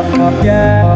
Yeah.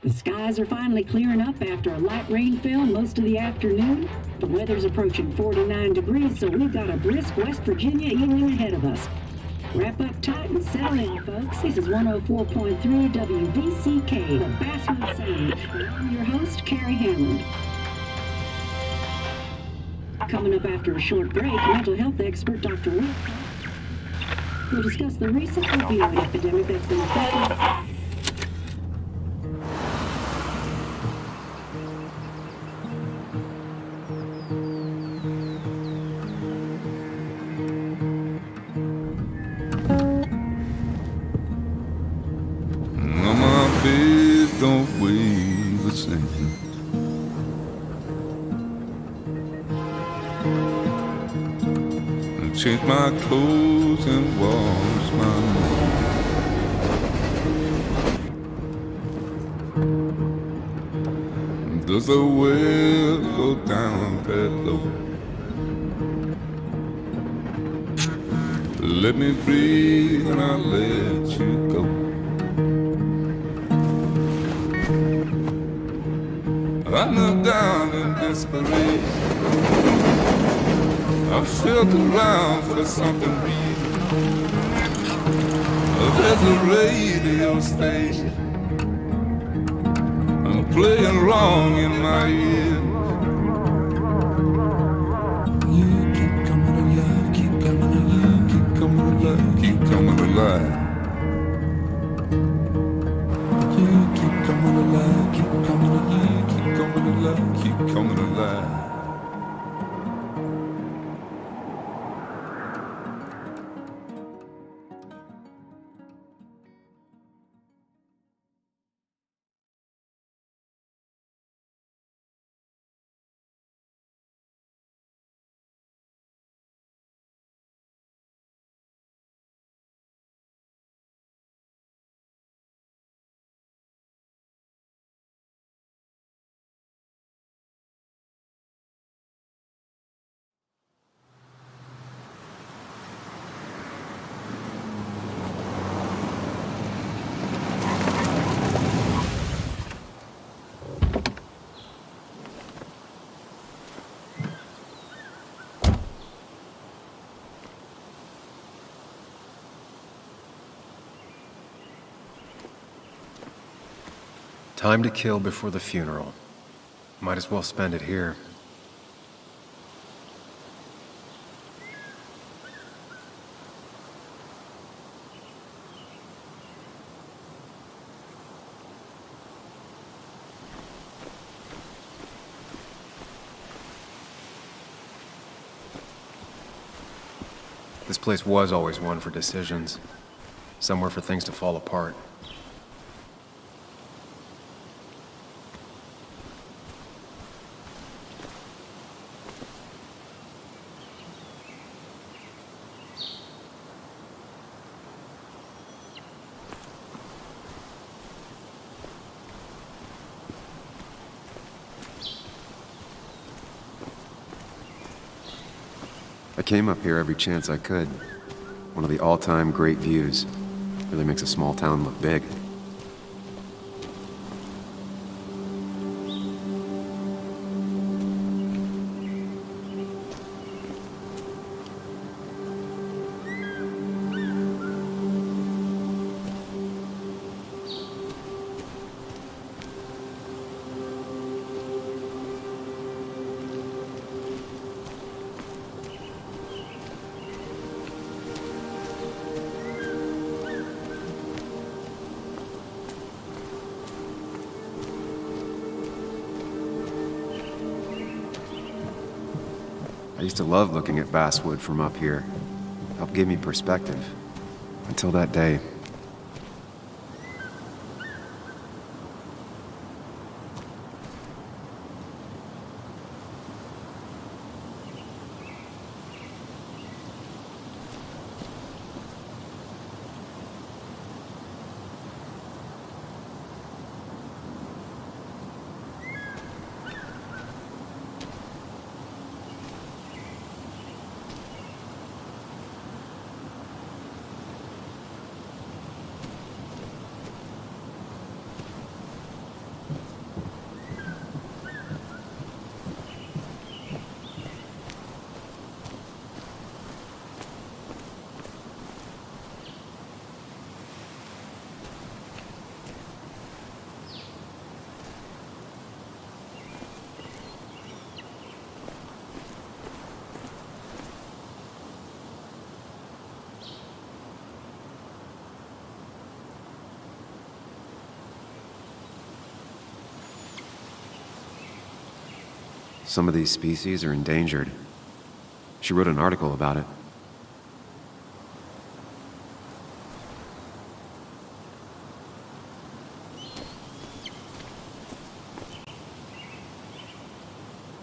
The skies are finally clearing up after a light rainfall most of the afternoon. The weather's approaching 49 degrees, so we've got a brisk West Virginia evening ahead of us. Wrap up tight and settle in, folks. This is 104.3 WVCK, the Basswood Sound. And I'm your host, Carrie Hammond. Coming up after a short break, mental health expert Dr. Wilcox will discuss the recent opioid epidemic that's been affecting. Don't weigh the same. And change my clothes and wash my nose. Does the well go down that low? Let me breathe and I'll let you go. I looked down in desperation. I felt around for something real. There's a radio station. I'm playing wrong in my ear. You keep coming alive, keep coming alive, keep coming alive, keep coming alive. You keep coming alive, keep coming alive, keep coming alive, keep coming alive. Time to kill before the funeral. Might as well spend it here. This place was always one for decisions. Somewhere for things to fall apart. I came up here every chance I could. One of the all-time great views. Really makes a small town look big. I used to love looking at Basswood from up here. Helped give me perspective. Until that day. Some of these species are endangered. She wrote an article about it.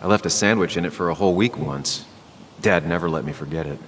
I left a sandwich in it for a whole week once. Dad never let me forget it.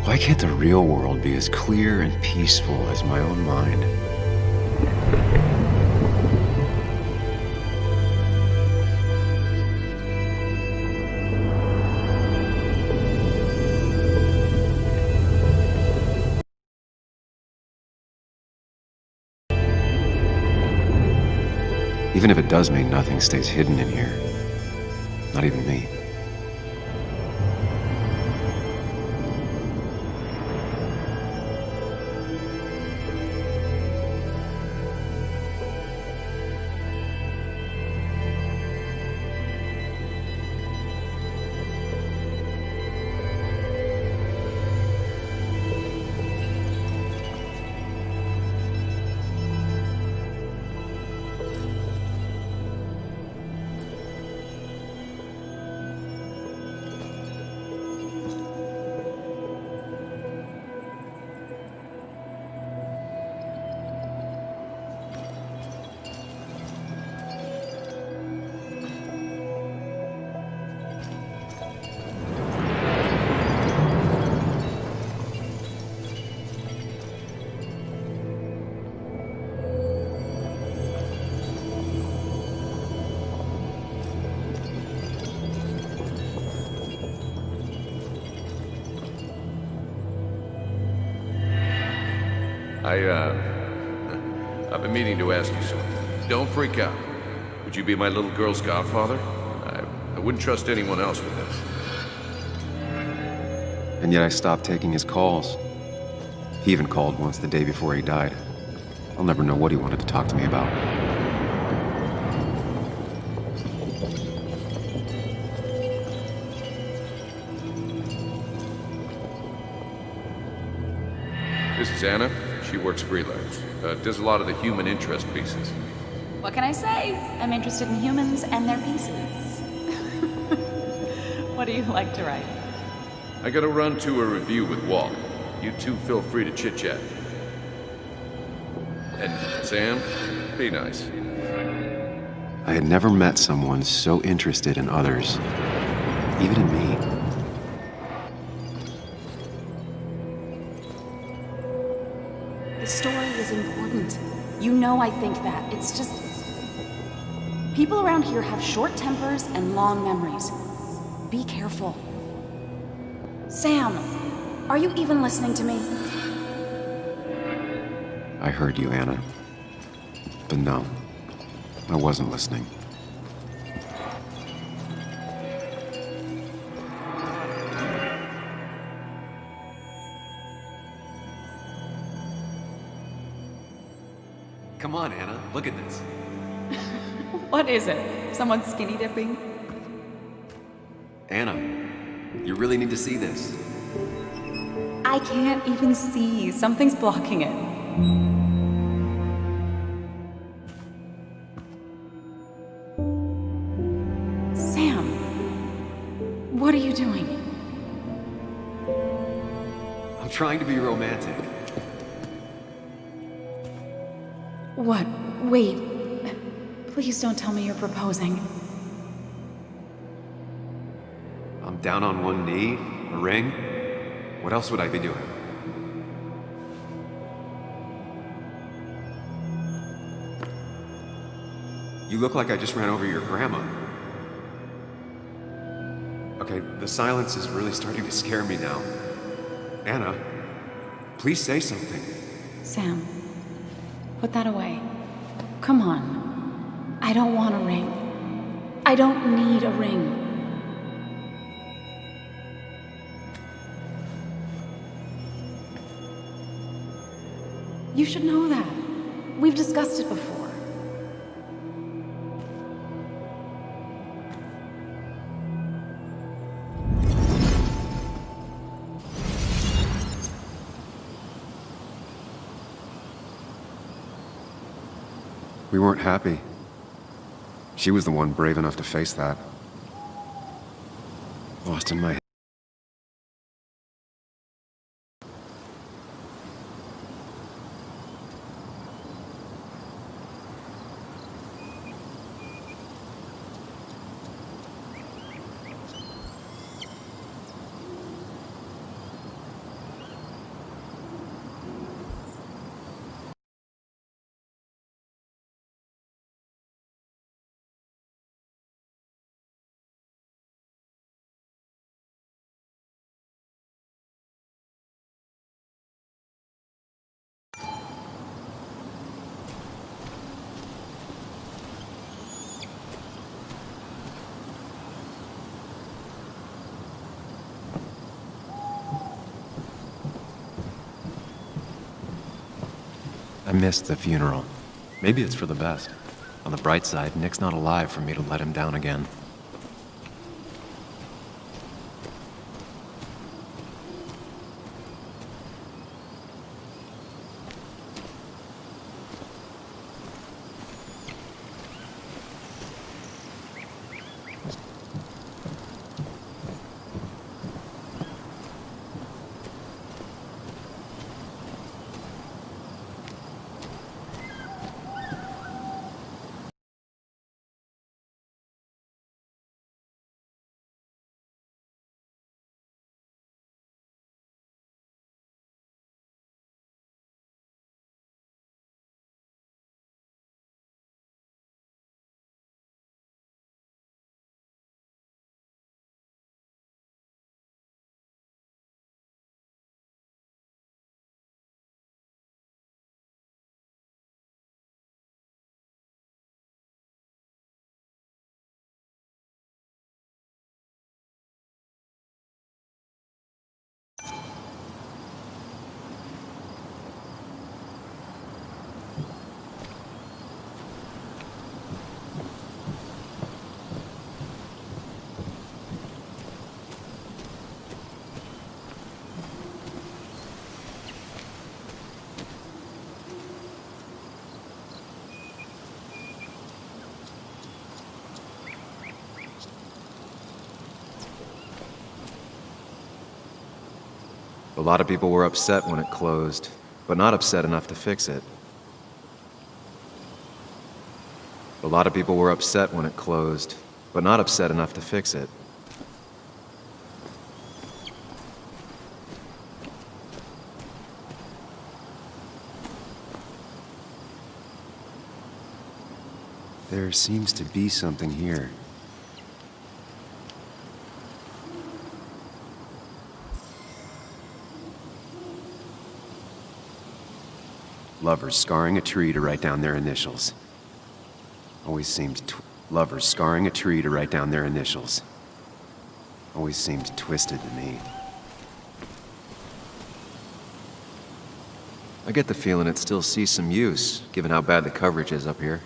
Why can't the real world be as clear and peaceful as my own mind? Even if it does mean nothing stays hidden in here. Not even me. I've been meaning to ask you something. Don't freak out. Would you be my little girl's godfather? I wouldn't trust anyone else with this. And yet I stopped taking his calls. He even called once the day before he died. I'll never know what he wanted to talk to me about. This is Anna. She works freelance. Does a lot of the human interest pieces. What can I say? I'm interested in humans and their pieces. What do you like to write? I gotta run to a review with Walt. You two feel free to chit-chat. And Sam, be nice. I had never met someone so interested in others, even in me. The story is important. You know I think that. It's just... people around here have short tempers and long memories. Be careful. Sam, are you even listening to me? I heard you, Anna. But no, I wasn't listening. Come on, Anna, look at this. What is it? Someone skinny dipping? Anna, you really need to see this. I can't even see. Something's blocking it. Sam, what are you doing? I'm trying to be romantic. What? Wait. Please don't tell me you're proposing. I'm down on one knee, a ring. What else would I be doing? You look like I just ran over your grandma. Okay, the silence is really starting to scare me now. Anna, please say something. Sam, put that away. Come on. I don't want a ring. I don't need a ring. You should know that. We've discussed it before. We weren't happy. She was the one brave enough to face that. Lost in my head. I missed the funeral. Maybe it's for the best. On the bright side, Nick's not alive for me to let him down again. A lot of people were upset when it closed, but not upset enough to fix it. A lot of people were upset when it closed, but not upset enough to fix it. There seems to be something here. Lovers scarring a tree to write down their initials. Always seemed lovers scarring a tree to write down their initials. Always seemed twisted to me. I get the feeling it still sees some use, given how bad the coverage is up here.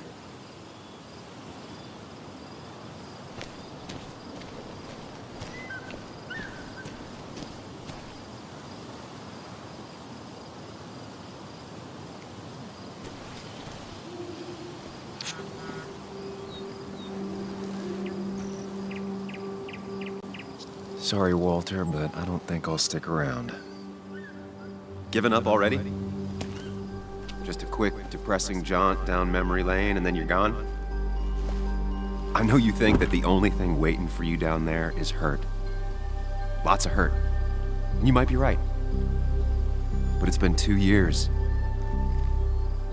Sorry, Walter, but I don't think I'll stick around. Given up already? Just a quick, depressing jaunt down memory lane and then you're gone? I know you think that the only thing waiting for you down there is hurt. Lots of hurt. And you might be right. But it's been 2 years.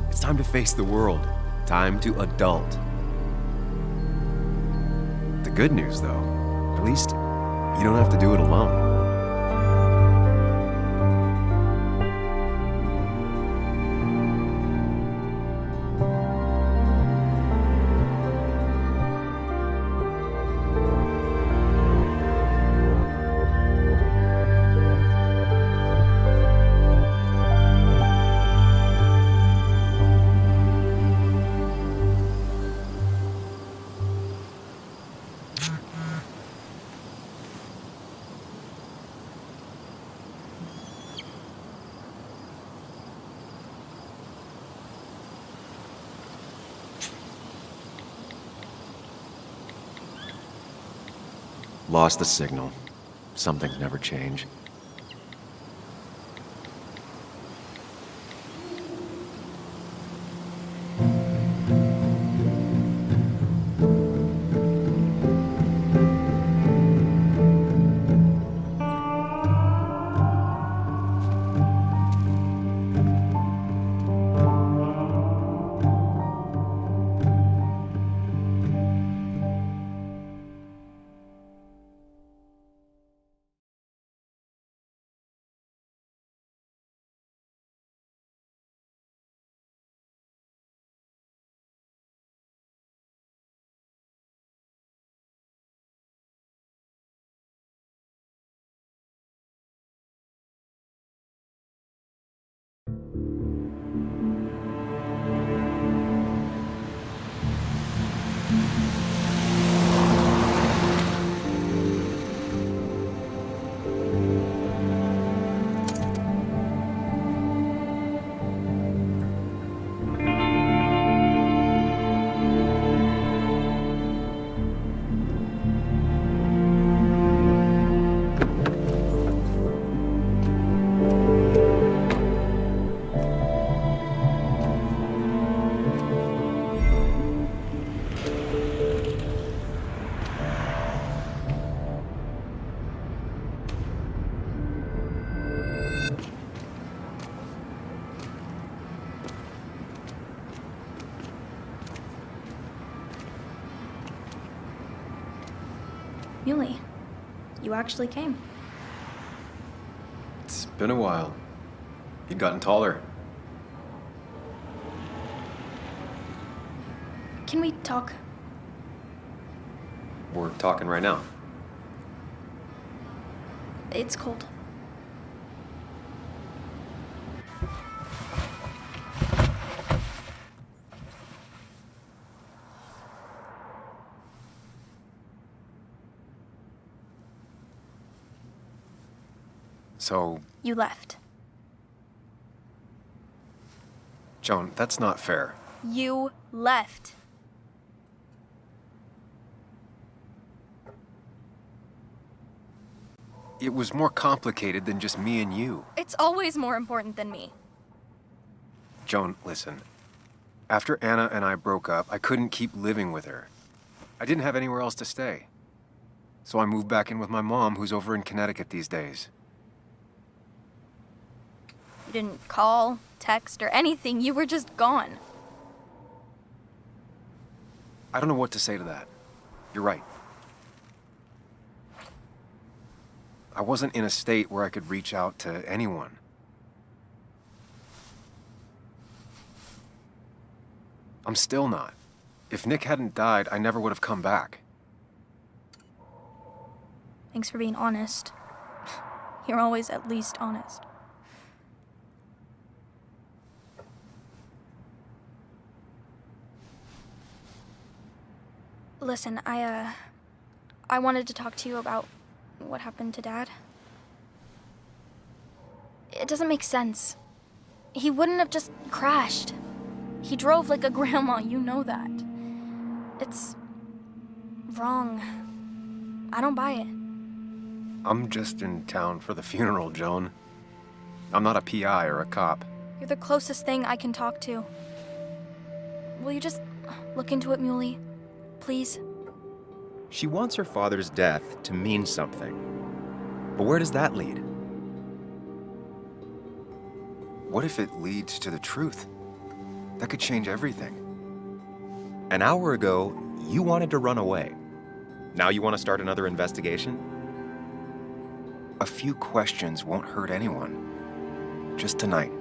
It's time to face the world. Time to adult. The good news, though, at least you don't have to do it alone. lost the signal. Some things never change. Muley, you actually came. It's been a while. You've gotten taller. Can we talk? We're talking right now. It's cold. So, You left. Joan, that's not fair. You left. It was more complicated than just me and you. It's always more important than me. Joan, listen. After Anna and I broke up, I couldn't keep living with her. I didn't have anywhere else to stay. So I moved back in with my mom, who's over in Connecticut these days. You didn't call, text, or anything. You were just gone. I don't know what to say to that. You're right. I wasn't in a state where I could reach out to anyone. I'm still not. If Nick hadn't died, I never would have come back. Thanks for being honest. You're always at least honest. Listen, I wanted to talk to you about what happened to Dad. It doesn't make sense. He wouldn't have just crashed. He drove like a grandma, you know that. It's wrong. I don't buy it. I'm just in town for the funeral, Joan. I'm not a PI or a cop. You're the closest thing I can talk to. Will you just look into it, Muley? Please? She wants her father's death to mean something. But where does that lead? What if it leads to the truth? That could change everything. An hour ago, you wanted to run away. Now you want to start another investigation? A few questions won't hurt anyone. Just tonight.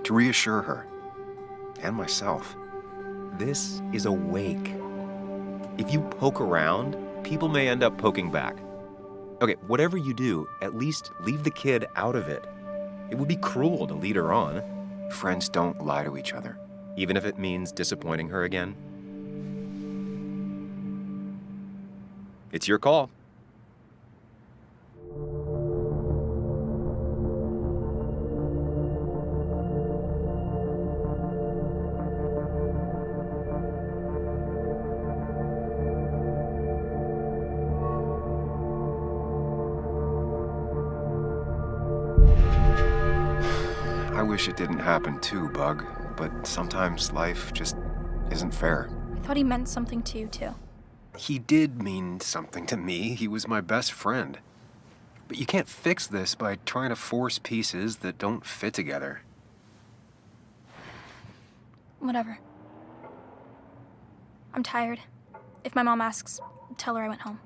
To reassure her. And myself. This is a wake. If you poke around, people may end up poking back. Okay, whatever you do, at least leave the kid out of it. It would be cruel to lead her on. Friends don't lie to each other. Even if it means disappointing her again. It's your call. I wish it didn't happen too, Bug, but sometimes life just isn't fair. I thought he meant something to you, too. He did mean something to me. He was my best friend. But you can't fix this by trying to force pieces that don't fit together. Whatever. I'm tired. If my mom asks, tell her I went home.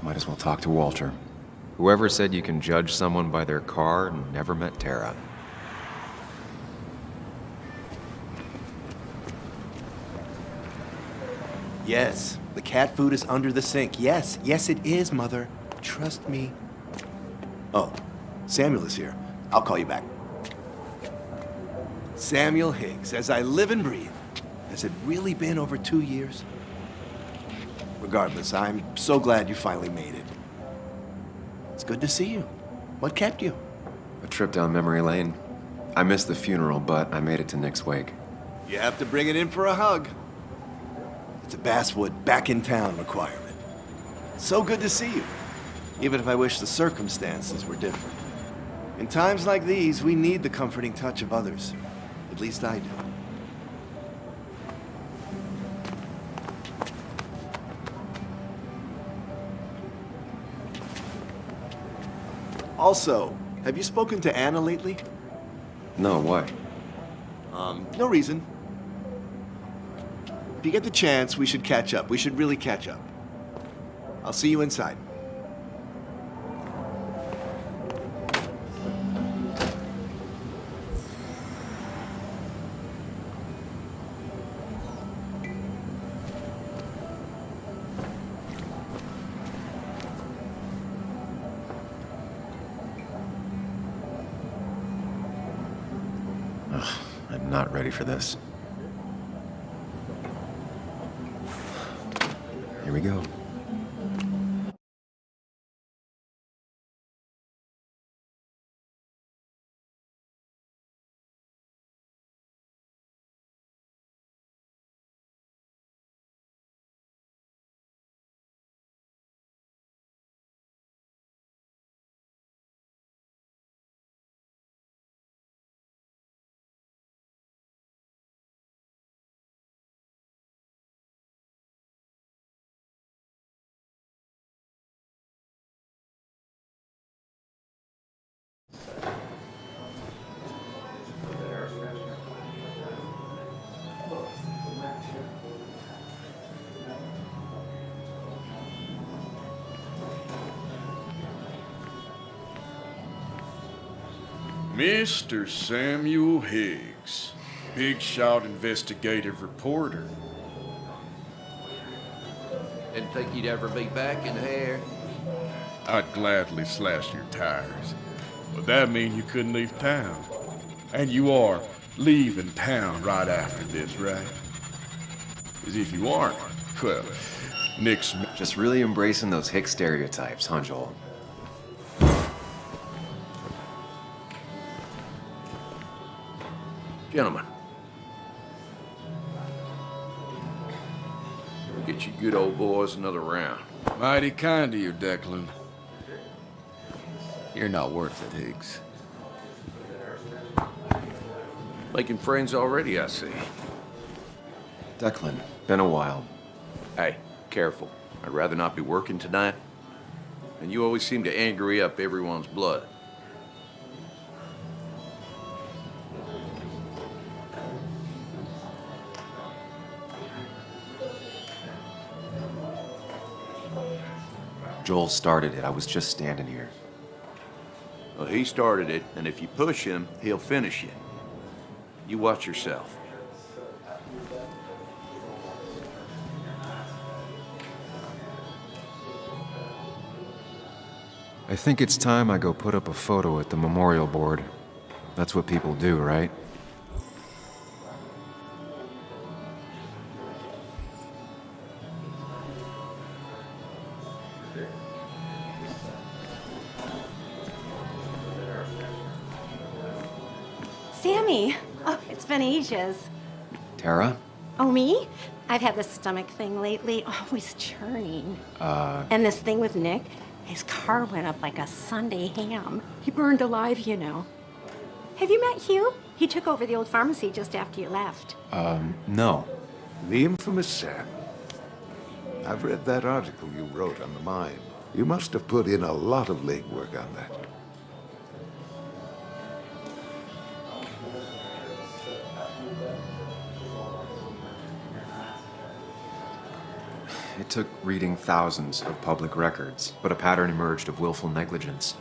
Might as well talk to Walter. Whoever said you can judge someone by their car never met Tara. Yes, the cat food is under the sink. Yes, yes it is, Mother. Trust me. Oh, Samuel is here. I'll call you back. Samuel Higgs, as I live and breathe. Has it really been over 2 years? Regardless, I'm so glad you finally made it. It's good to see you. What kept you? A trip down memory lane. I missed the funeral, but I made it to Nick's wake. You have to bring it in for a hug. It's a Basswood back in town requirement. So good to see you, even if I wish the circumstances were different. In times like these, we need the comforting touch of others. At least I do. Also, have you spoken to Anna lately? No, why? No reason. If you get the chance, we should catch up. We should really catch up. I'll see you inside. I'm not ready for this. Here we go. Mr. Samuel Higgs, big shot investigative reporter. Didn't think you'd ever be back in here. I'd gladly slash your tires, but that mean you couldn't leave town. And you are leaving town right after this, right? As if you aren't, well, Nick's... Just really embracing those hick stereotypes, huh, Joel? Gentlemen. Get you good old boys another round. Mighty kind of you, Declan. You're not worth it, Higgs. Making friends already, I see. Declan, been a while. Hey, careful. I'd rather not be working tonight. And you always seem to angry up everyone's blood. Joel started it. I was just standing here. Well, he started it, and if you push him, he'll finish you. You watch yourself. I think it's time I go put up a photo at the memorial board. That's what people do, right? Sammy! Oh, it's been ages. Tara? Oh, me? I've had this stomach thing lately, always churning. And this thing with Nick, his car went up like a Sunday ham. He burned alive, you know. Have you met Hugh? He took over the old pharmacy just after you left. No. The infamous Sam. I've read that article you wrote on the mine. You must have put in a lot of legwork on that. It took reading thousands of public records, but a pattern emerged of willful negligence.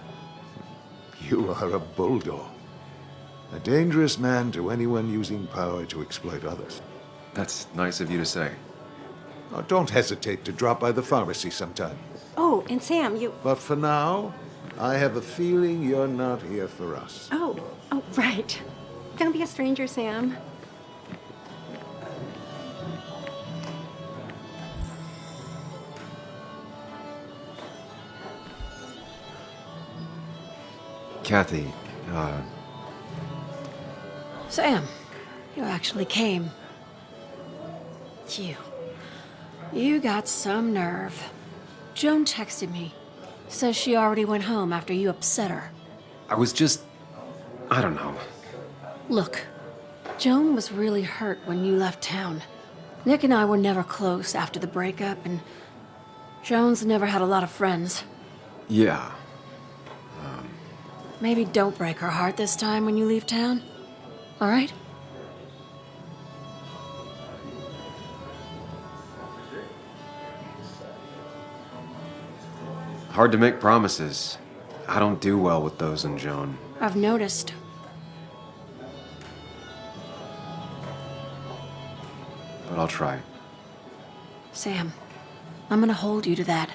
You are a bulldog. A dangerous man to anyone using power to exploit others. That's nice of you to say. Oh, don't hesitate to drop by the pharmacy sometime. Oh, and Sam, you... But for now, I have a feeling you're not here for us. Oh, right. Don't be a stranger, Sam. Kathy, Sam, you actually came. You got some nerve. Joan texted me. Says she already went home after you upset her. I was just... I don't know. Look, Joan was really hurt when you left town. Nick and I were never close after the breakup, and Joan's never had a lot of friends. Yeah. Maybe don't break her heart this time when you leave town. All right? Hard to make promises. I don't do well with those in Joan. I've noticed. But I'll try. Sam, I'm gonna hold you to that.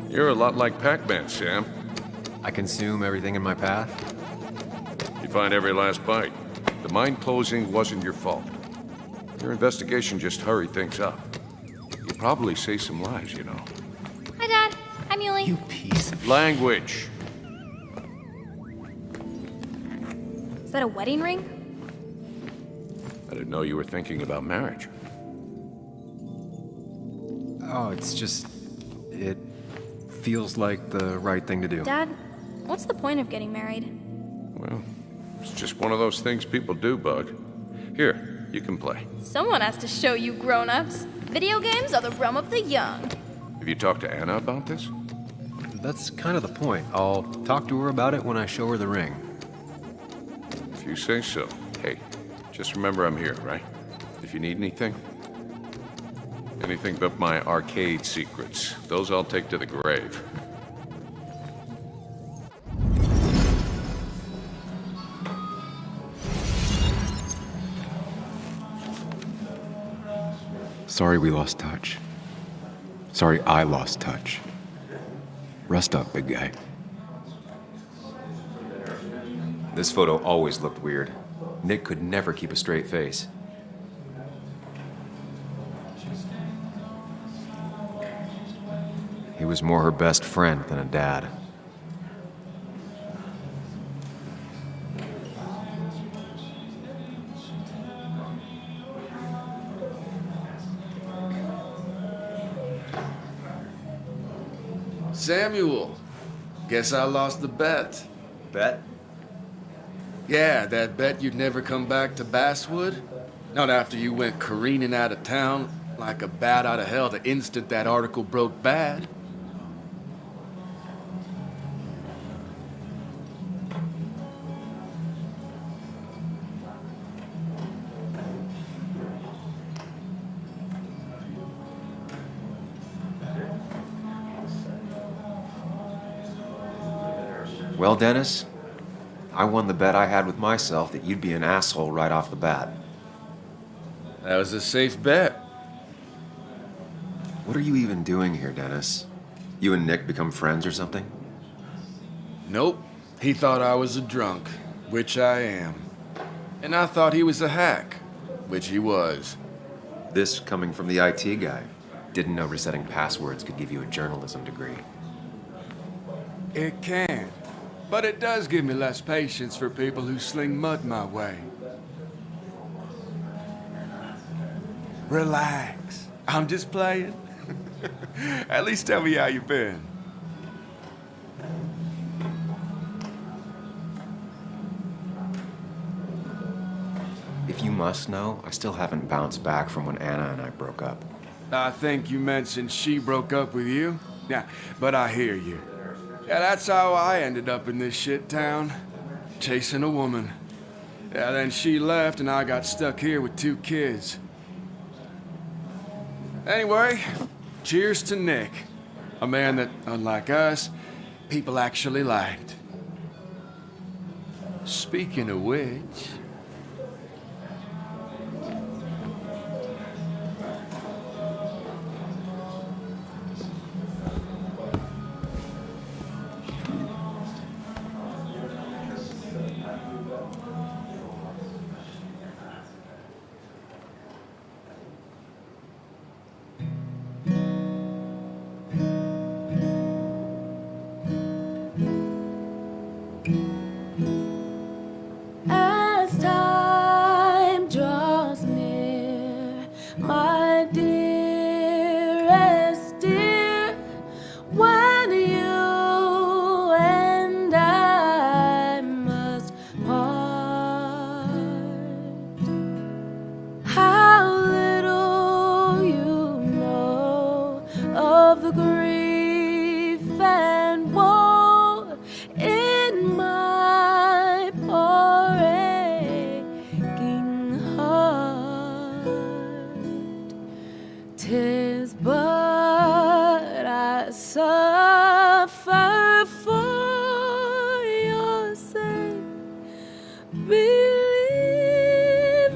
You're a lot like Pac-Man, Sam. I consume everything in my path? You find every last bite. The mine closing wasn't your fault. Your investigation just hurried things up. You probably saved some lives, you know. Hi, Dad. I'm Yuli. You piece of... Language. Is that a wedding ring? I didn't know you were thinking about marriage. Oh, it's just... It feels like the right thing to do. Dad, what's the point of getting married? Well, it's just one of those things people do, Bug. Here, you can play. Someone has to show you grown-ups. Video games are the realm of the young. Have you talked to Anna about this? That's kind of the point. I'll talk to her about it when I show her the ring. If you say so. Hey, just remember I'm here, right? If you need anything. Anything but my arcade secrets. Those I'll take to the grave. Sorry we lost touch. Sorry I lost touch. Rest up, big guy. This photo always looked weird. Nick could never keep a straight face. He was more her best friend than a dad. Samuel, guess I lost the bet. Bet? Yeah, that bet you'd never come back to Basswood? Not after you went careening out of town like a bat out of hell the instant that article broke bad. Well, Dennis, I won the bet I had with myself that you'd be an asshole right off the bat. That was a safe bet. What are you even doing here, Dennis? You and Nick become friends or something? Nope. He thought I was a drunk, which I am. And I thought he was a hack, which he was. This coming from the IT guy. Didn't know resetting passwords could give you a journalism degree. It can. But it does give me less patience for people who sling mud my way. Relax. I'm just playing. At least tell me how you been. If you must know, I still haven't bounced back from when Anna and I broke up. I think you mentioned she broke up with you. Yeah, but I hear you. Yeah, that's how I ended up in this shit town. Chasing a woman. Yeah, then she left and I got stuck here with 2 kids. Anyway, cheers to Nick. A man that, unlike us, people actually liked. Speaking of which... As time draws near, my dearest dear, when you and I must part, how little you know of the grief and woe in my poor aching heart. 'Tis but I suffer for your sake. Believe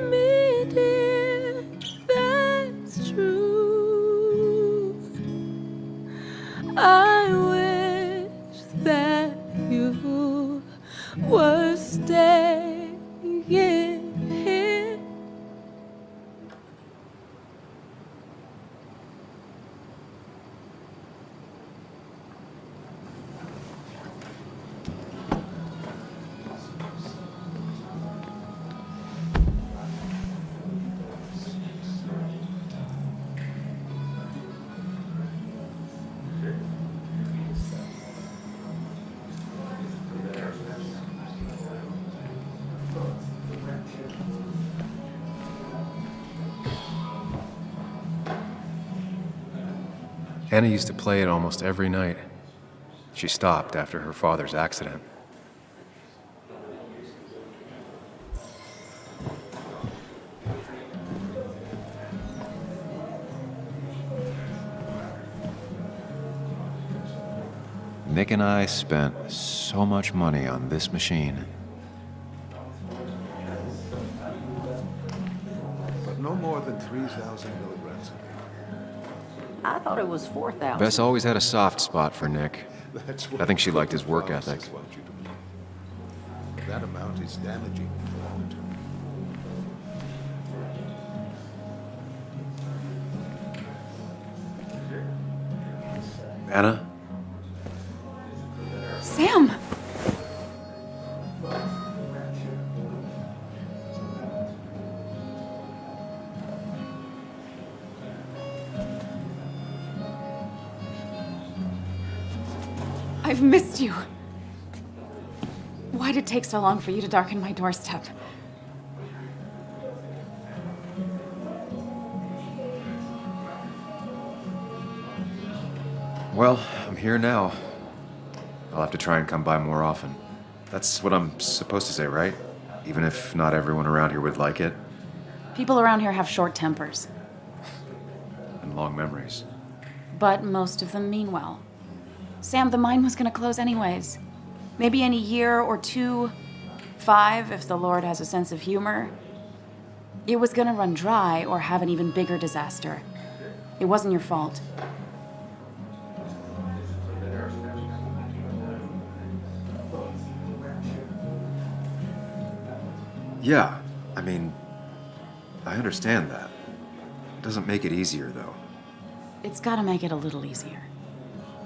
me, dear, that's true. I wish that you were staying here. Anna used to play it almost every night. She stopped after her father's accident. Nick and I spent so much money on this machine. But no more than 3,000 milligrams a day. I thought it was 4,000. Bess always had a soft spot for Nick. That's I think she liked his work promises ethic. want you to believe. That amount is damaging, Walter. Anna? Sam! I've missed you. Why did it take so long for you to darken my doorstep? Well, I'm here now. I'll have to try and come by more often. That's what I'm supposed to say, right? Even if not everyone around here would like it. People around here have short tempers, And long memories. but most of them mean well. Sam, the mine was gonna close anyways. Maybe in a year or 2, 5, if the Lord has a sense of humor. It was gonna run dry or have an even bigger disaster. It wasn't your fault. Yeah, I mean, I understand that. Doesn't make it easier, though. It's gotta make it a little easier.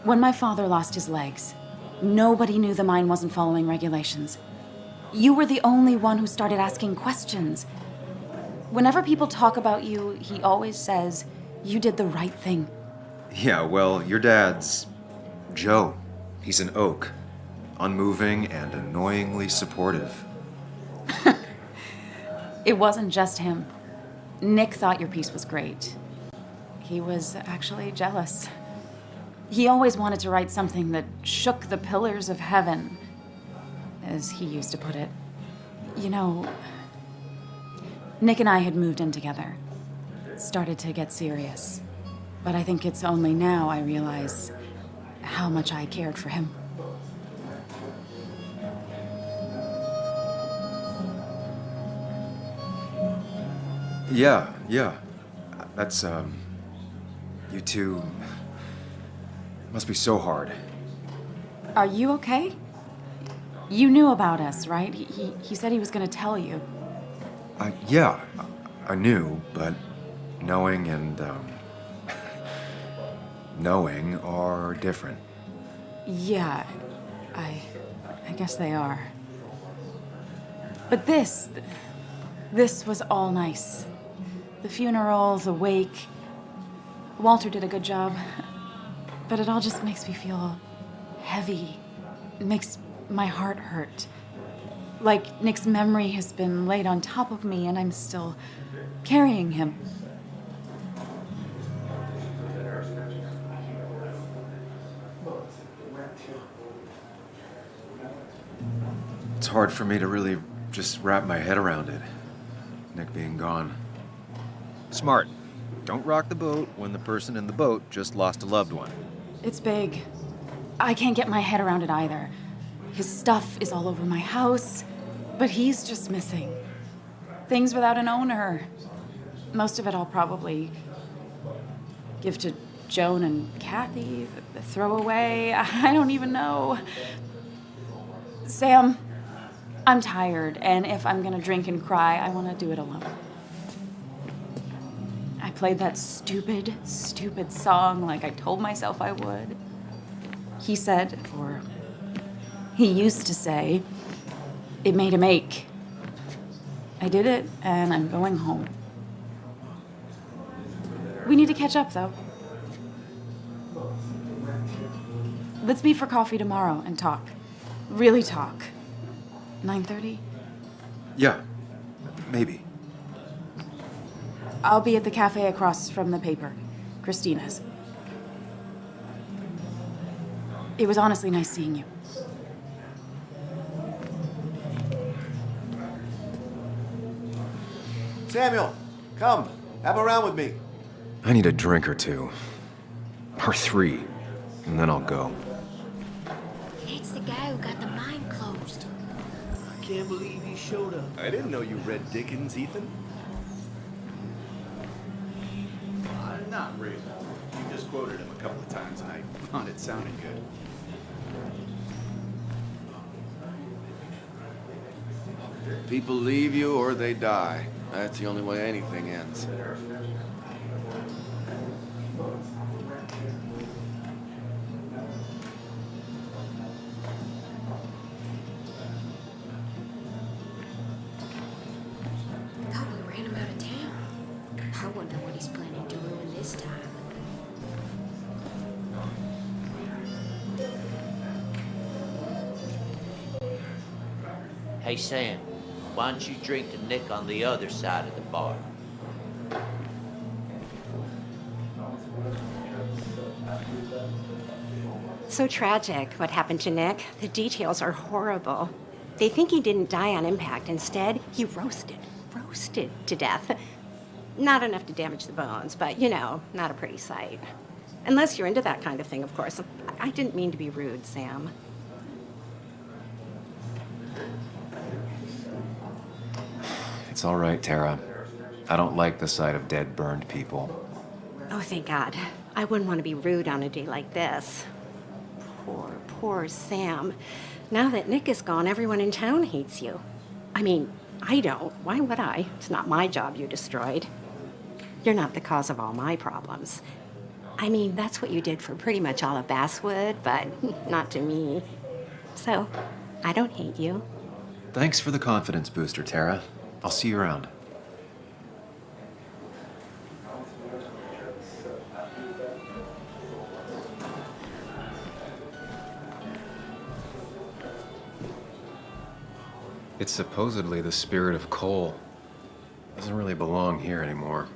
When my father lost his legs, nobody knew the mine wasn't following regulations. You were the only one who started asking questions. Whenever people talk about you, he always says, you did the right thing. Yeah, well, your dad's Joe. He's an oak. Unmoving and annoyingly supportive. It wasn't just him. Nick thought your piece was great. He was actually jealous. He always wanted to write something that shook the pillars of heaven, as he used to put it. You know, Nick and I had moved in together. Started to get serious. But I think it's only now I realize how much I cared for him. Yeah. That's, you two must be so hard. Are you okay? You knew about us, right? He said he was gonna tell you. Yeah, I knew, but knowing and, knowing are different. Yeah, I guess they are. But this was all nice. The funeral, the wake. Walter did a good job. But it all just makes me feel heavy. It makes my heart hurt. Like Nick's memory has been laid on top of me and I'm still carrying him. It's hard for me to really just wrap my head around it. Nick being gone. Smart. Don't rock the boat when the person in the boat just lost a loved one. It's big. I can't get my head around it either. His stuff is all over my house, but he's just missing. Things without an owner. Most of it I'll probably give to Joan and Kathy, throw away. I don't even know. Sam, I'm tired, and if I'm gonna drink and cry, I want to do it alone. I played that stupid song like I told myself I would. He said, or he used to say, it made him ache. I did it, and I'm going home. We need to catch up, though. Let's meet for coffee tomorrow and talk. Really talk. 9:30? Yeah, maybe. I'll be at the cafe across from the paper, Christina's. It was honestly nice seeing you. Samuel, come. Have a round with me. I need a drink or two. Or 3, and then I'll go. It's the guy who got the mine closed. I can't believe he showed up. I didn't know you read Dickens, Ethan. Not really. You just on, it sounded good. People leave you or they die. That's the only way anything ends. Thought we ran him out of town. I wonder what he's planning to ruin this time. Hey, Sam, why don't you drink to Nick on the other side of the bar? So tragic what happened to Nick. The details are horrible. They think he didn't die on impact. Instead, he roasted to death. Not enough to damage the bones, but you know, not a pretty sight. Unless you're into that kind of thing, of course. I didn't mean to be rude, Sam. It's all right, Tara. I don't like the sight of dead, burned people. Oh, thank God. I wouldn't want to be rude on a day like this. Poor Sam. Now that Nick is gone, everyone in town hates you. I mean, I don't. Why would I? It's not my job you destroyed. You're not the cause of all my problems. I mean, that's what you did for pretty much all of Basswood, but not to me. So, I don't hate you. Thanks for the confidence booster, Tara. I'll see you around. It's supposedly the spirit of coal. Doesn't really belong here anymore.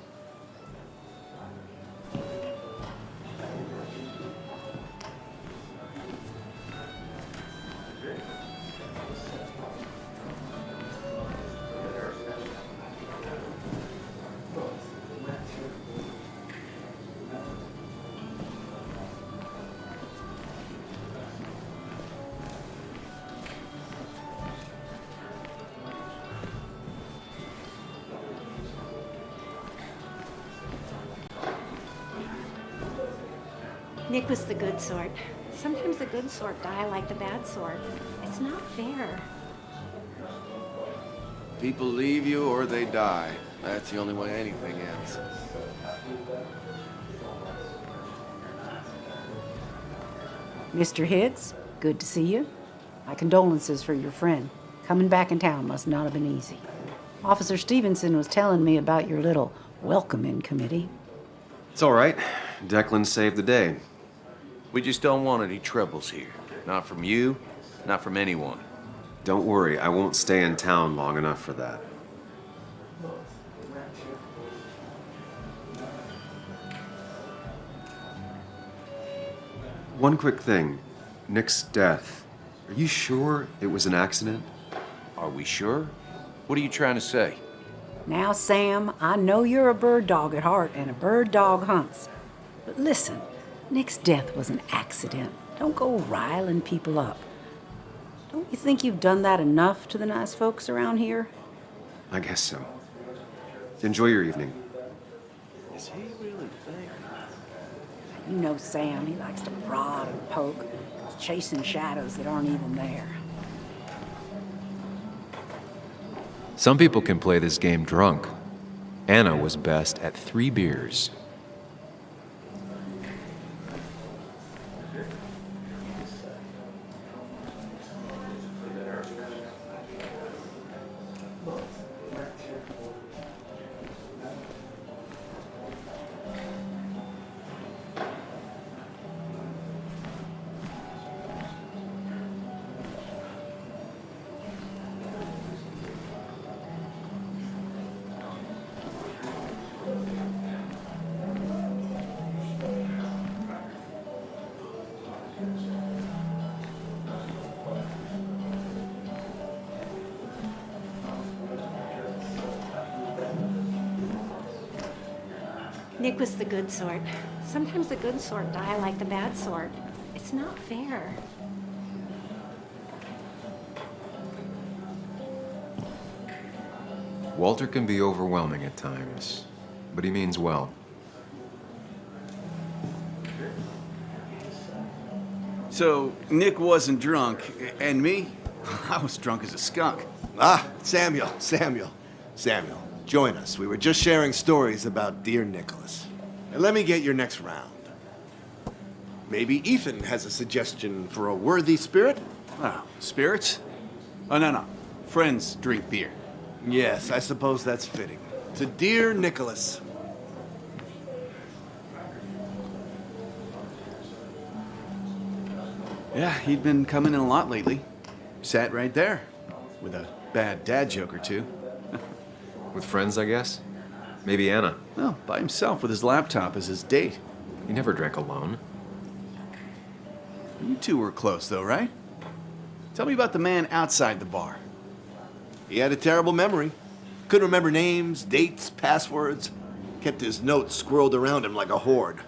Nick was the good sort. Sometimes the good sort die like the bad sort. It's not fair. People leave you or they die. That's the only way anything ends. Mr. Hicks, good to see you. My condolences for your friend. Coming back in town must not have been easy. Officer Stevenson was telling me about your little welcoming committee. It's all right. Declan saved the day. We just don't want any troubles here. Not from you, not from anyone. Don't worry, I won't stay in town long enough for that. One quick thing. Nick's death. Are you sure it was an accident? Are we sure? What are you trying to say? Now, Sam, I know you're a bird dog at heart and a bird dog hunts. But listen, Nick's death was an accident. Don't go riling people up. Don't you think you've done that enough to the nice folks around here? I guess so. Enjoy your evening. Is he really thinking? You know Sam, he likes to prod and poke, chasing shadows that aren't even there. Some people can play this game drunk. Anna was best at 3 beers. Nick was the good sort. Sometimes the good sort die like the bad sort. It's not fair. Walter can be overwhelming at times, but he means well. So, Nick wasn't drunk, and me? I was drunk as a skunk. Ah, Samuel, join us. We were just sharing stories about dear Nicholas. And let me get your next round. Maybe Ethan has a suggestion for a worthy spirit? Oh, spirits? Oh, no. Friends drink beer. Yes, I suppose that's fitting. To dear Nicholas. Yeah, he'd been coming in a lot lately. Sat right there, with a bad dad joke or two. With friends, I guess? Maybe Anna. No, by himself with his laptop as his date. He never drank alone. You two were close, though, right? Tell me about the man outside the bar. He had a terrible memory. Couldn't remember names, dates, passwords. Kept his notes squirreled around him like a hoard.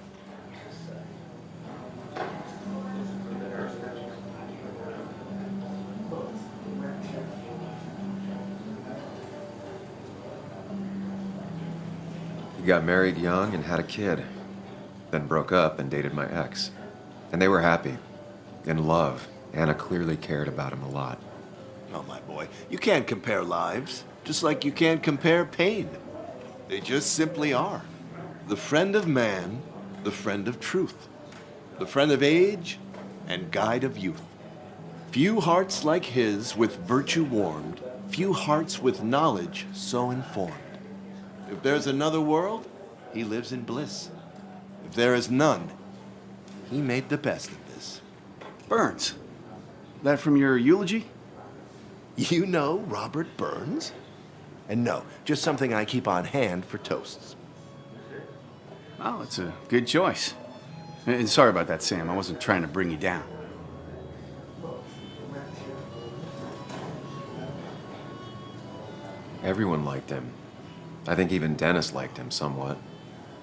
He got married young and had a kid. Then broke up and dated my ex. And they were happy. In love. Anna clearly cared about him a lot. Oh, my boy, you can't compare lives, just like you can't compare pain. They just simply are. The friend of man, the friend of truth. The friend of age, and guide of youth. Few hearts like his with virtue warmed, few hearts with knowledge so informed. If there's another world, he lives in bliss. If there is none, he made the best of this. Burns. That from your eulogy? You know Robert Burns? And no, just something I keep on hand for toasts. Well, it's a good choice. And sorry about that, Sam. I wasn't trying to bring you down. Everyone liked him. I think even Dennis liked him somewhat.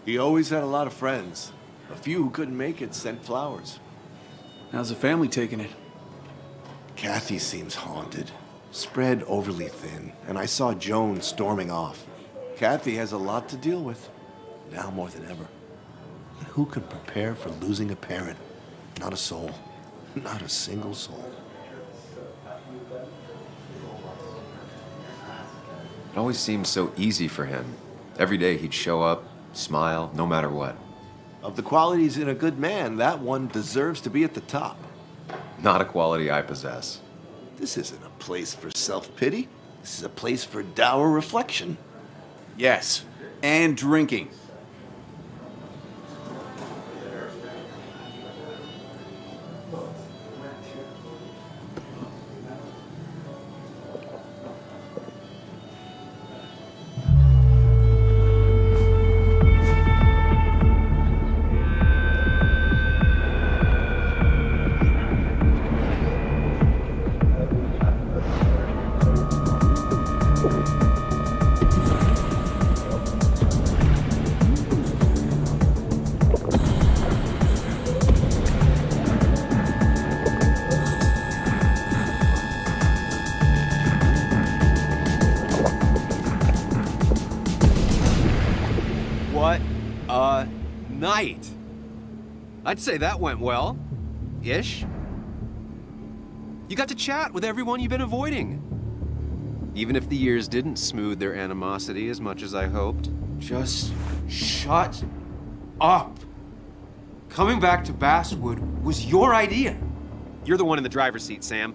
He always had a lot of friends. A few who couldn't make it sent flowers. How's the family taking it? Kathy seems haunted. Spread overly thin, and I saw Joan storming off. Kathy has a lot to deal with, now more than ever. And who can prepare for losing a parent? Not a soul. Not a single soul. It always seemed so easy for him. Every day he'd show up, smile, no matter what. Of the qualities in a good man, that one deserves to be at the top. Not a quality I possess. This isn't a place for self-pity. This is a place for dour reflection. Yes, and drinking. What a night! I'd say that went well. Ish. You got to chat with everyone you've been avoiding. Even if the years didn't smooth their animosity as much as I hoped. Just shut up. Coming back to Basswood was your idea. You're the one in the driver's seat, Sam.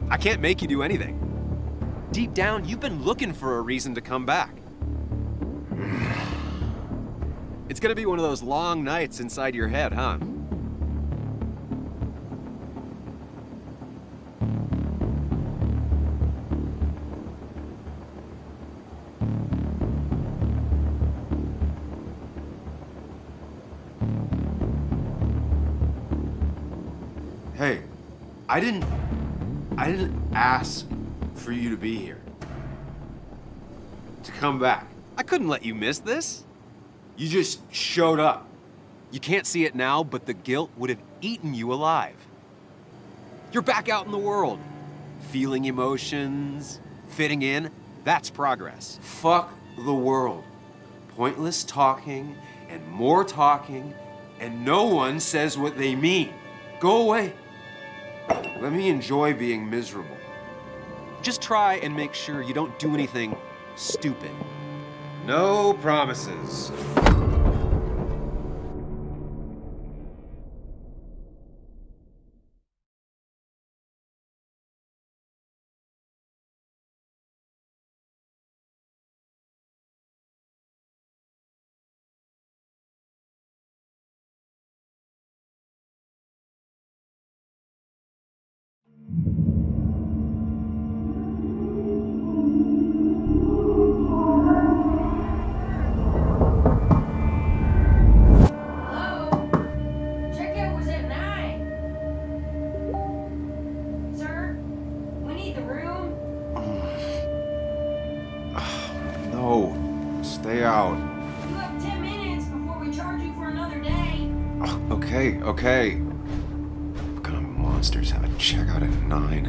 I can't make you do anything. Deep down, you've been looking for a reason to come back. It's gonna be one of those long nights inside your head, huh? Hey, I didn't ask for you to be here. To come back. I couldn't let you miss this. You just showed up. You can't see it now, but the guilt would have eaten you alive. You're back out in the world. Feeling emotions, fitting in, that's progress. Fuck the world. Pointless talking, and more talking, and no one says what they mean. Go away. Let me enjoy being miserable. Just try and make sure you don't do anything stupid. No promises. Checkout was at 9. Sir, we need the room. No, stay out. You have 10 minutes before we charge you for another day. Okay. What kind of monsters have a checkout at 9?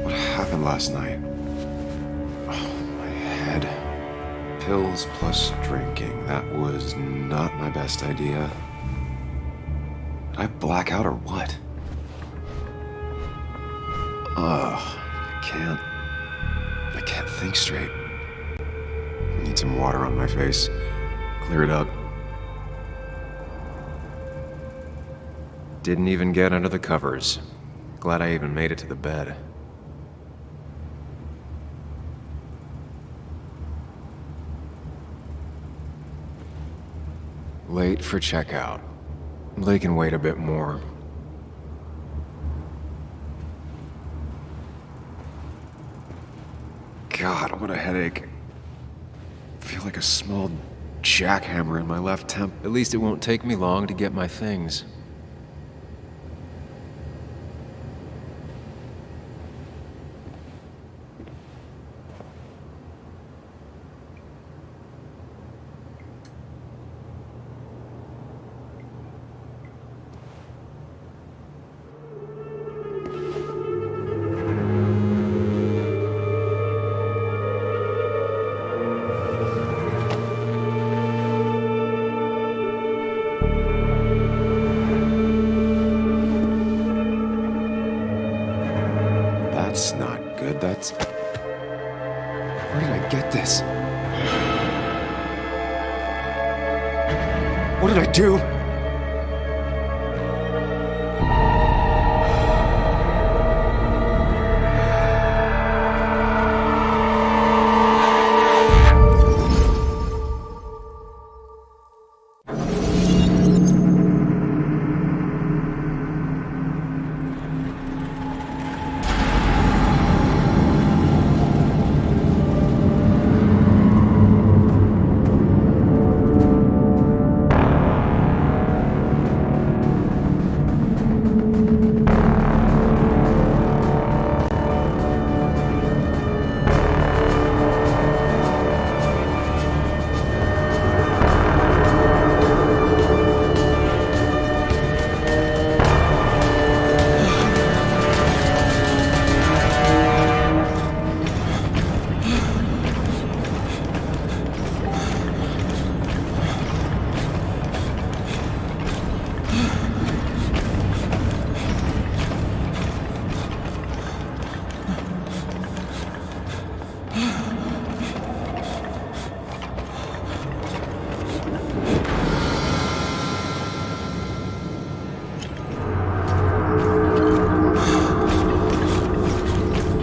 What happened last night? Oh, my head. Pills plus drinking. That was not my best idea. Did I black out or what? I can't think straight. I need some water on my face. Clear it up. Didn't even get under the covers. Glad I even made it to the bed. Late for checkout. They can wait a bit more. God, what a headache. I feel like a small jackhammer in my left temp. At least it won't take me long to get my things. That's not good. That's... Where did I get this? What did I do?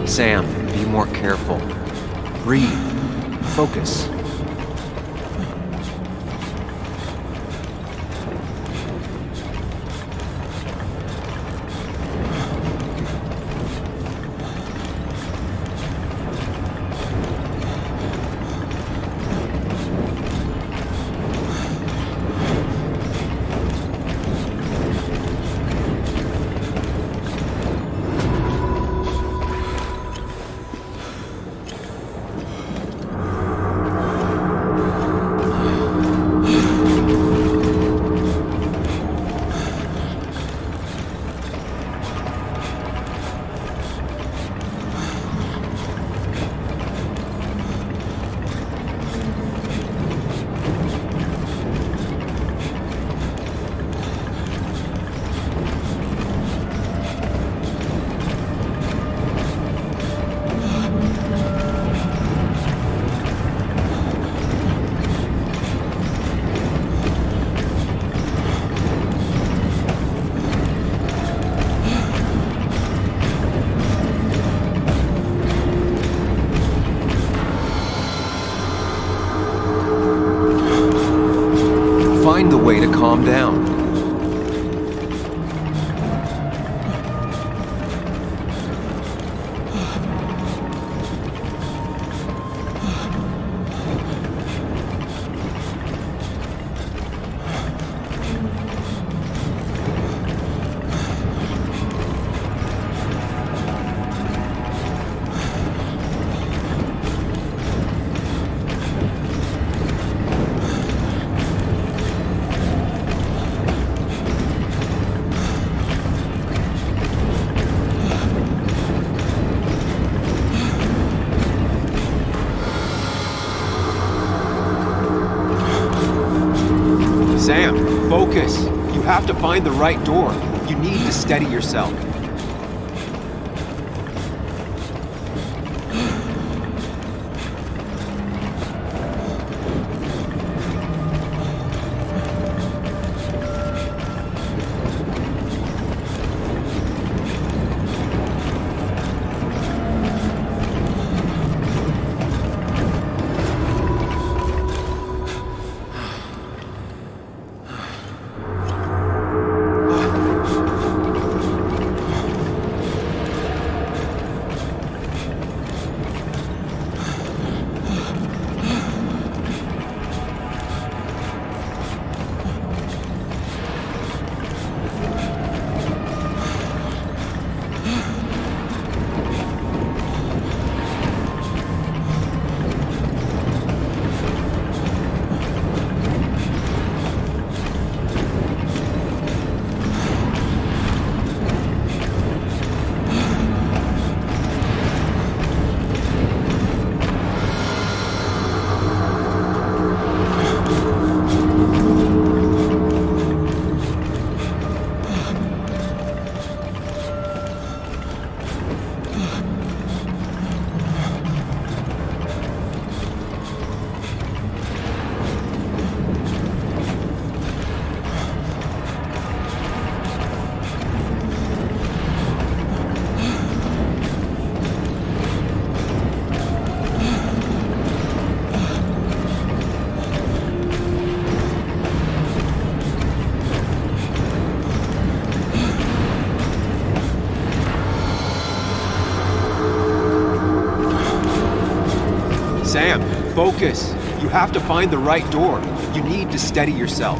Sam, be more careful. Breathe. Focus. calm down. Sam, focus. You have to find the right door. You need to steady yourself. Sam, focus. You have to find the right door. You need to steady yourself.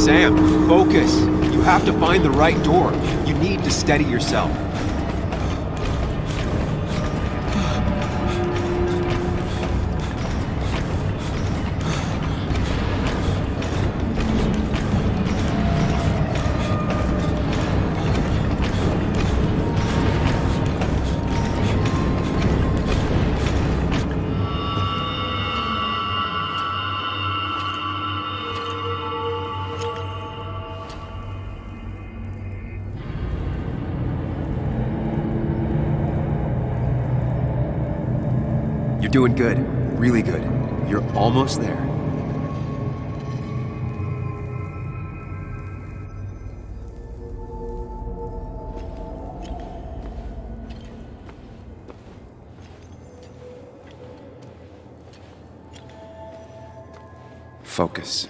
Sam, focus. You have to find the right door. You need to steady yourself. You're doing good. Really good. You're almost there. Focus.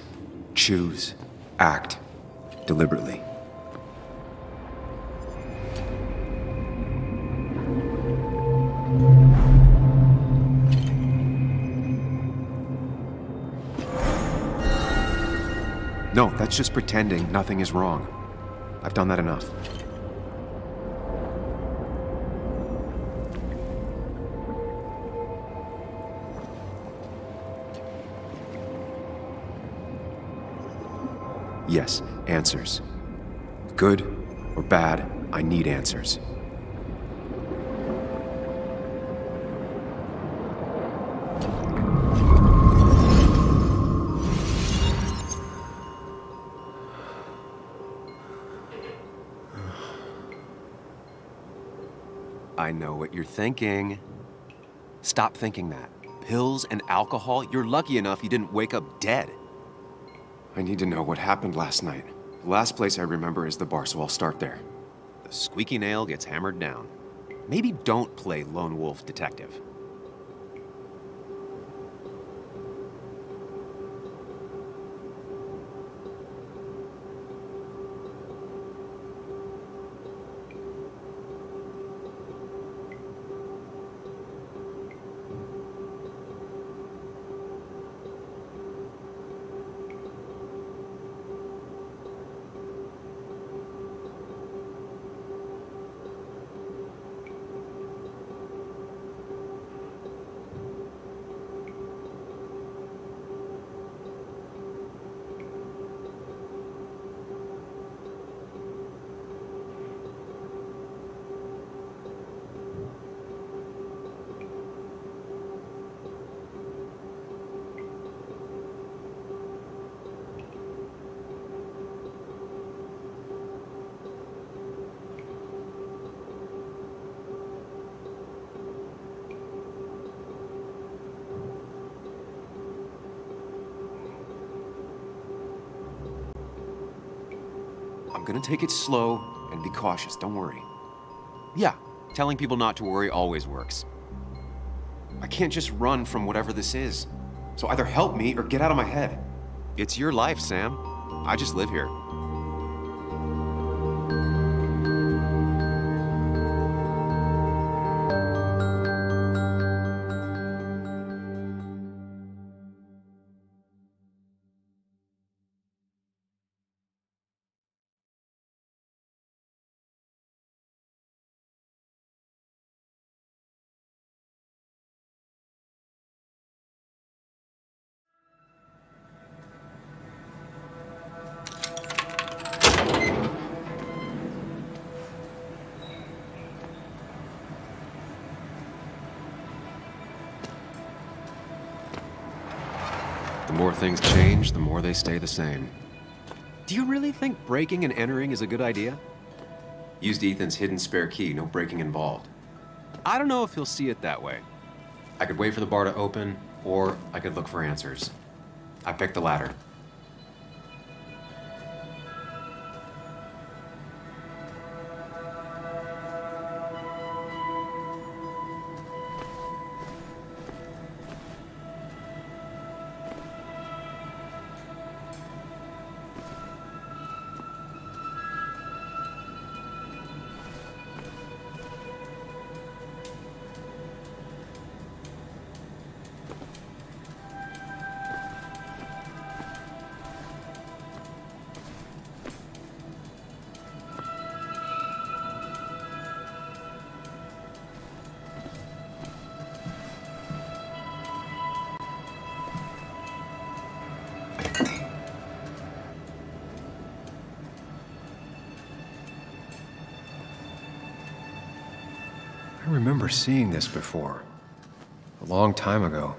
Choose. Act. Deliberately. No, that's just pretending nothing is wrong. I've done that enough. Yes, answers. Good or bad, I need answers. I know what you're thinking. Stop thinking that. Pills and alcohol, you're lucky enough you didn't wake up dead. I need to know what happened last night. The last place I remember is the bar, so I'll start there. The squeaky nail gets hammered down. Maybe don't play lone wolf detective. I'm gonna take it slow and be cautious, don't worry. Yeah, telling people not to worry always works. I can't just run from whatever this is. So either help me or get out of my head. It's your life, Sam. I just live here. The more things change, the more they stay the same. Do you really think breaking and entering is a good idea? Used Ethan's hidden spare key, no breaking involved. I don't know if he'll see it that way. I could wait for the bar to open, or I could look for answers. I picked the latter. I remember seeing this before. A long time ago.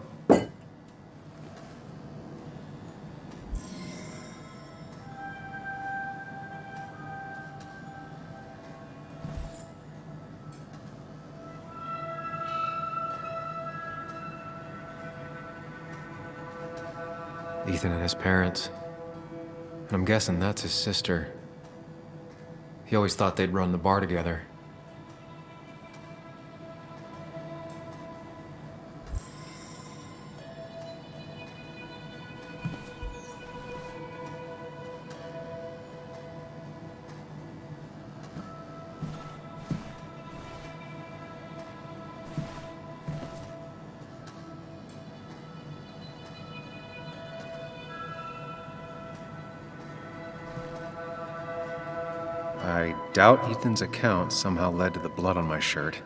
Ethan and his parents. And I'm guessing that's his sister. He always thought they'd run the bar together. I doubt Ethan's account somehow led to the blood on my shirt.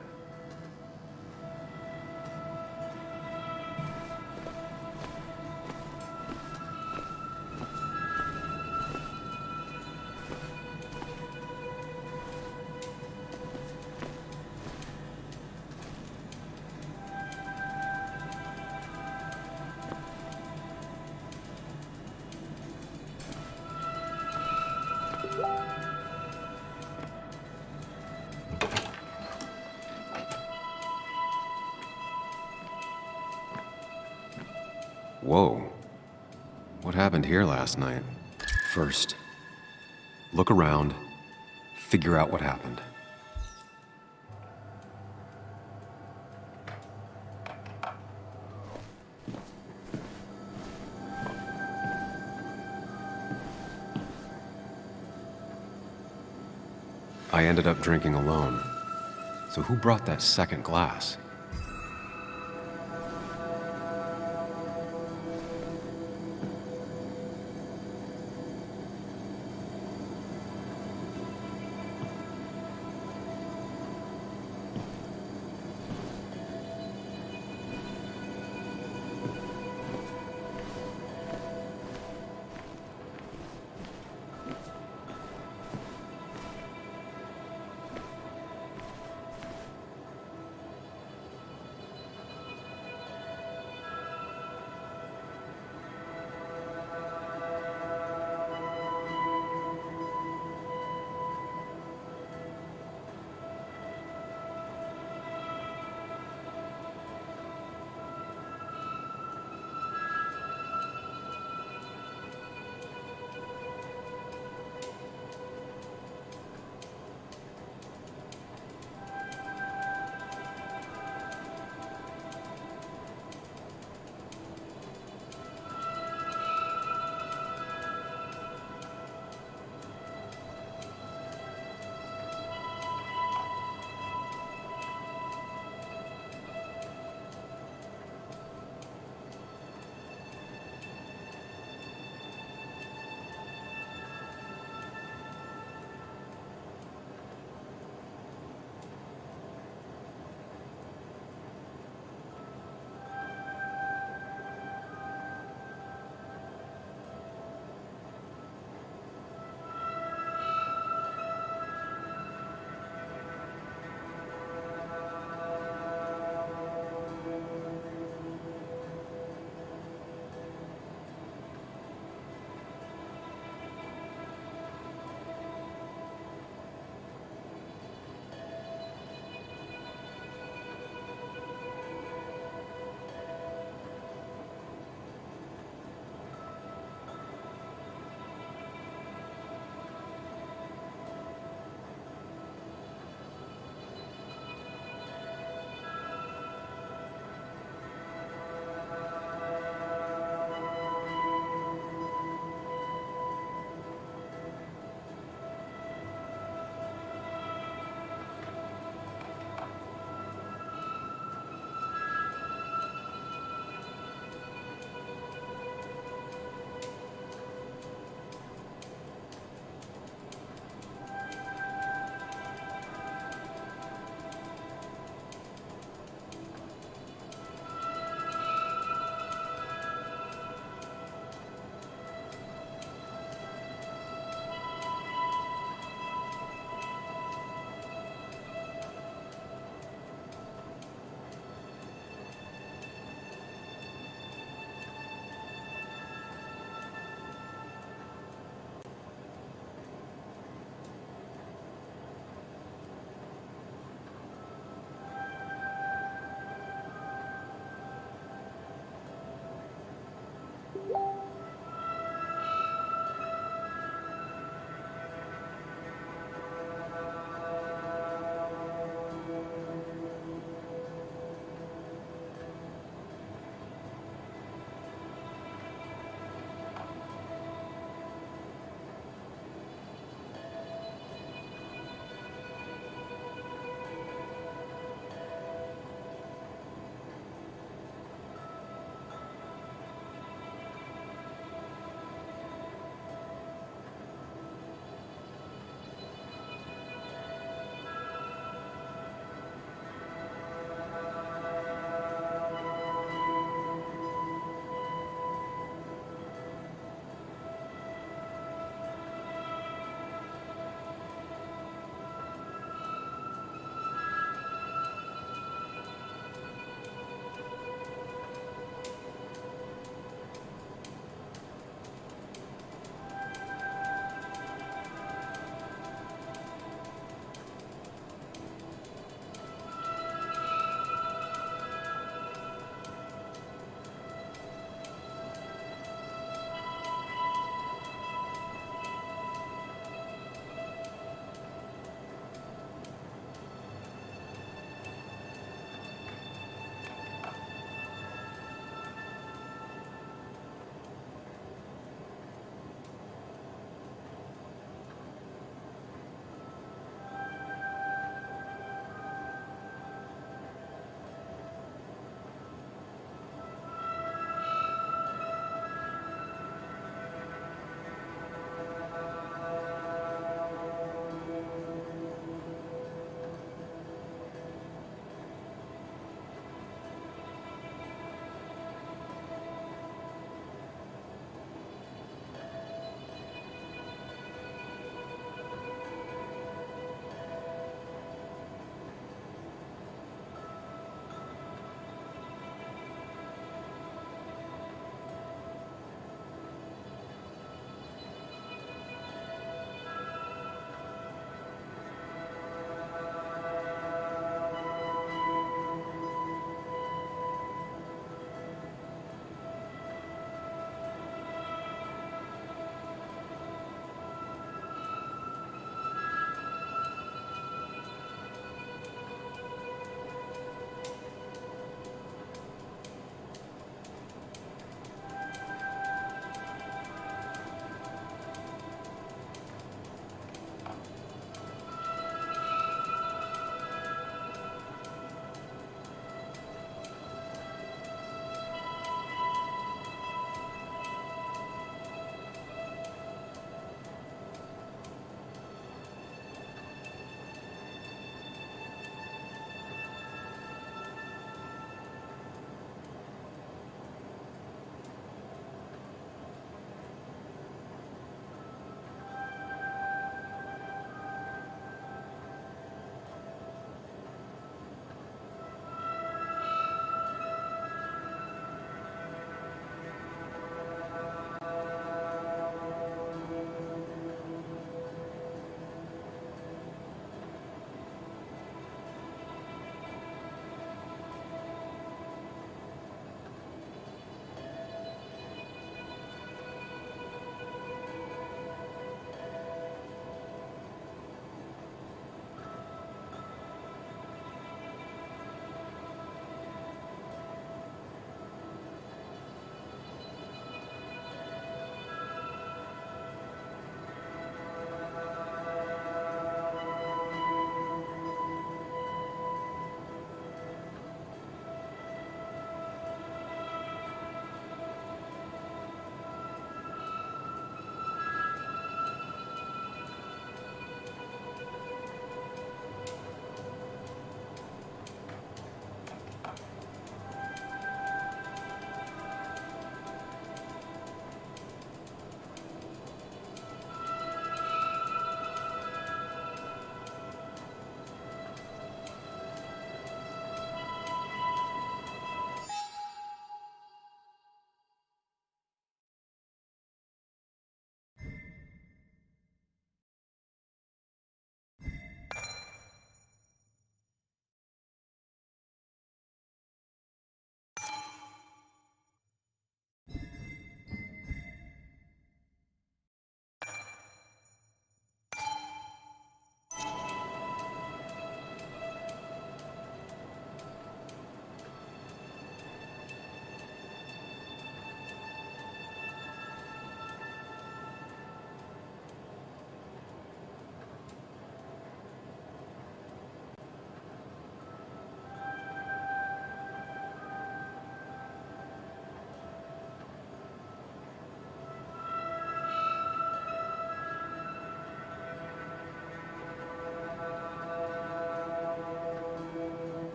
Whoa. What happened here last night? First, look around, figure out what happened. I ended up drinking alone. So who brought that second glass?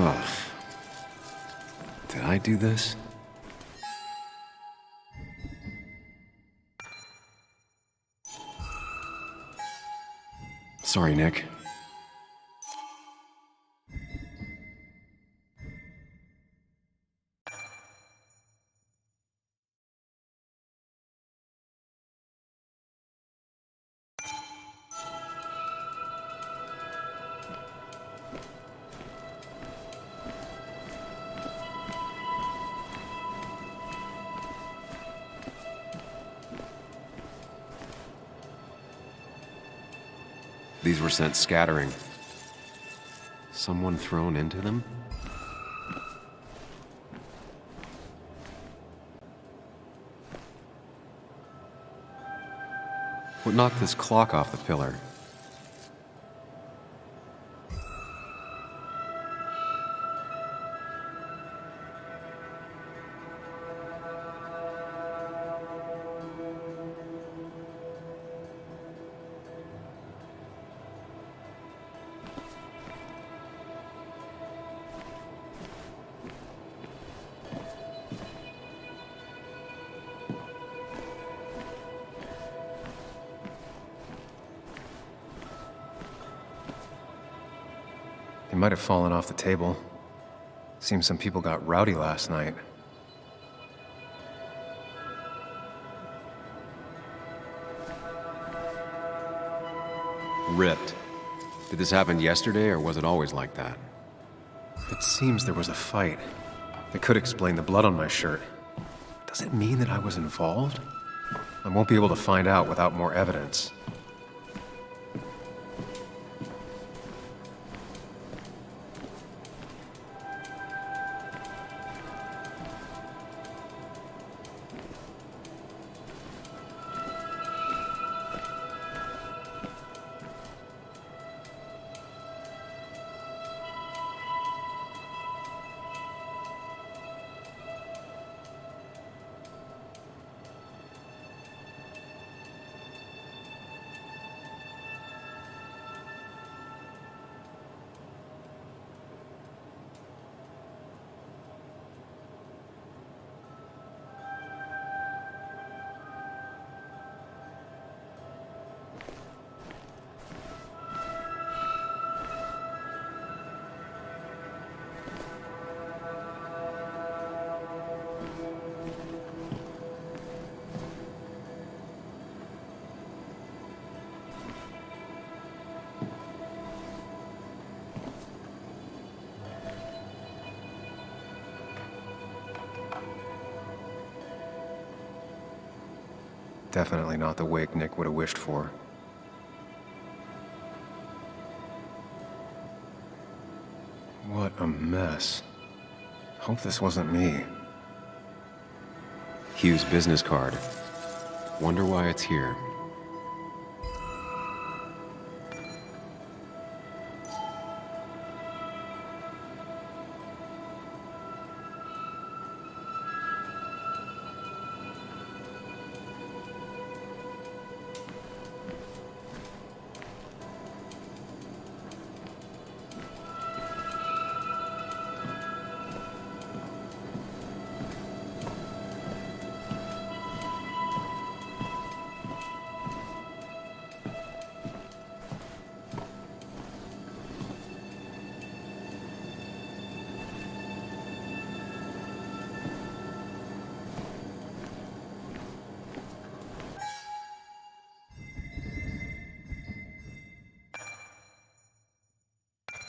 Ugh. Did I do this? Sorry, Nick. These were sent scattering. Someone thrown into them? What knocked this clock off the pillar? It might have fallen off the table. Seems some people got rowdy last night. Ripped. Did this happen yesterday, or was it always like that? It seems there was a fight. That could explain the blood on my shirt. Does it mean that I was involved? I won't be able to find out without more evidence. Definitely not the wake Nick would have wished for. What a mess. Hope this wasn't me. Hugh's business card. Wonder why it's here.